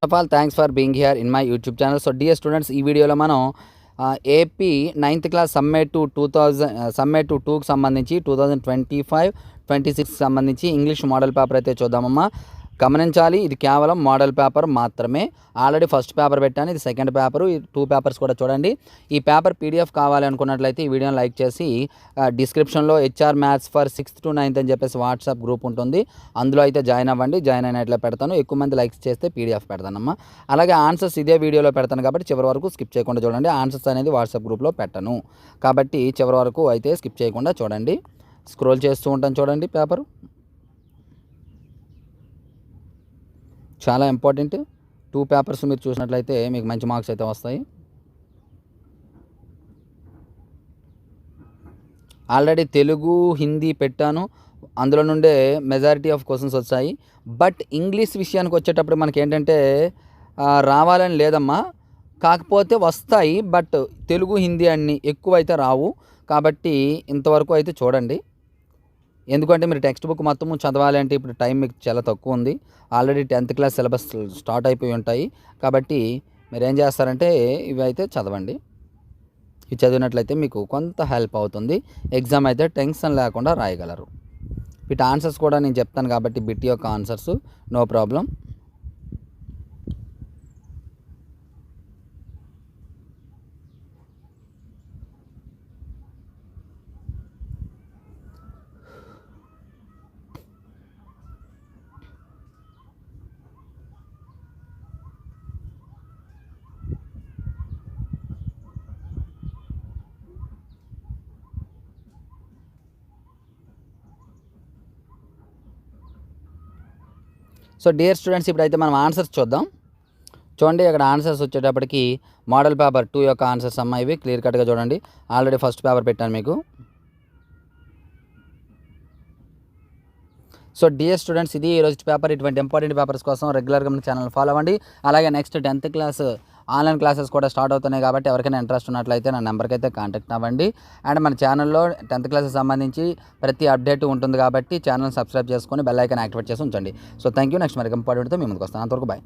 Of all thanks for being here in my YouTube channel. So dear students, ఈ వీడియోలో మనం AP 9th class సమ్మేట్ to 2కి సంబంధించి 2025-26 సంబంధించి ఇంగ్లీష్ మోడల్ పేపర్ అయితే చూద్దామమ్మా. గమనించాలి, ఇది కేవలం మోడల్ పేపర్ మాత్రమే. ఆల్రెడీ ఫస్ట్ పేపర్ పెట్టాను, ఇది సెకండ్ పేపరు. ఈ 2 పేపర్స్ కూడా చూడండి. ఈ పేపర్ పీడిఎఫ్ కావాలి అనుకున్నట్లయితే ఈ వీడియోని లైక్ చేసి డిస్క్రిప్షన్లో HR maths for 6th to 9th అని చెప్పేసి వాట్సాప్ గ్రూప్ ఉంటుంది, అందులో అయితే జాయిన్ అవ్వండి. జాయిన్ అయినట్లే పెడతాను. ఎక్కువ మంది లైక్స్ చేస్తే పీడిఎఫ్ పెడతానమ్మా. అలాగే ఆన్సర్స్ ఇదే వీడియోలో పెడతాను కాబట్టి చివరి వరకు స్కిప్ చేయకుండా చూడండి. ఆన్సర్స్ అనేది వాట్సాప్ గ్రూప్లో పెట్టను కాబట్టి చివరి వరకు అయితే స్కిప్ చేయకుండా చూడండి. స్క్రోల్ చేస్తూ ఉంటాను చూడండి. పేపరు చాలా ఇంపార్టెంట్. 2 పేపర్స్ మీరు చూసినట్లయితే మీకు మంచి మార్క్స్ అయితే వస్తాయి. ఆల్రెడీ తెలుగు, హిందీ పెట్టాను, అందులో నుండే మెజారిటీ ఆఫ్ క్వశ్చన్స్ వచ్చాయి. బట్ ఇంగ్లీష్ విషయానికి వచ్చేటప్పుడు మనకి ఏంటంటే రావాలని లేదమ్మా, కాకపోతే వస్తాయి. బట్ తెలుగు, హిందీ అన్నీ ఎక్కువ అయితే రావు కాబట్టి ఇంతవరకు అయితే చూడండి. ఎందుకంటే మీరు టెక్స్ట్ బుక్ మొత్తము చదవాలి అంటే ఇప్పుడు టైం మీకు చాలా తక్కువ ఉంది. Already 10th class syllabus start అయిపోయి ఉంటాయి కాబట్టి మీరు ఏం చేస్తారంటే ఇవి అయితే చదవండి. ఇవి చదివినట్లయితే మీకు కొంత హెల్ప్ అవుతుంది. ఎగ్జామ్ అయితే టెన్షన్ లేకుండా రాయగలరు. వీటి ఆన్సర్స్ కూడా నేను చెప్తాను కాబట్టి బిట్ యొక్క answers no problem. So dear students, ఇప్పుడైతే మనం ఆన్సర్స్ చూద్దాం. చూడండి, అక్కడ ఆన్సర్స్ వచ్చేటప్పటికి మోడల్ పేపర్ 2 యొక్క ఆన్సర్స్ అమ్మా. ఇవి క్లియర్ కట్గా చూడండి. ఆల్రెడీ ఫస్ట్ పేపర్ పెట్టాను మీకు. సో డియర్ స్టూడెంట్స్, ఇది ఈరోజు పేపర్. ఇటువంటి ఇంపార్టెంట్ పేపర్స్ కోసం రెగ్యులర్గా మన ఛానల్ ఫాలో అవ్వండి. అలాగే next 10th class online classes కూడా స్టార్ట్ అవుతున్నాయి కాబట్టి ఎవరికైనా ఇంట్రెస్ట్ ఉన్నట్లయితే నా నెంబర్కి అయితే కాంటాక్ట్ అవ్వండి. అండ్ మన ఛానల్లో 10th క్లాస్కి సంబంధించి ప్రతి అప్డేట్ ఉంటుంది కాబట్టి ఛానల్ సబ్స్క్రైబ్ చేసుకొని బెల్ ఐకాన్ యాక్టివేట్ చేసి ఉంచండి. So thank you. నెక్స్ట్ మరి ఇంపార్టెంట్తో మీ ముందుకు వస్తాను. అంతవరకు బాయ్.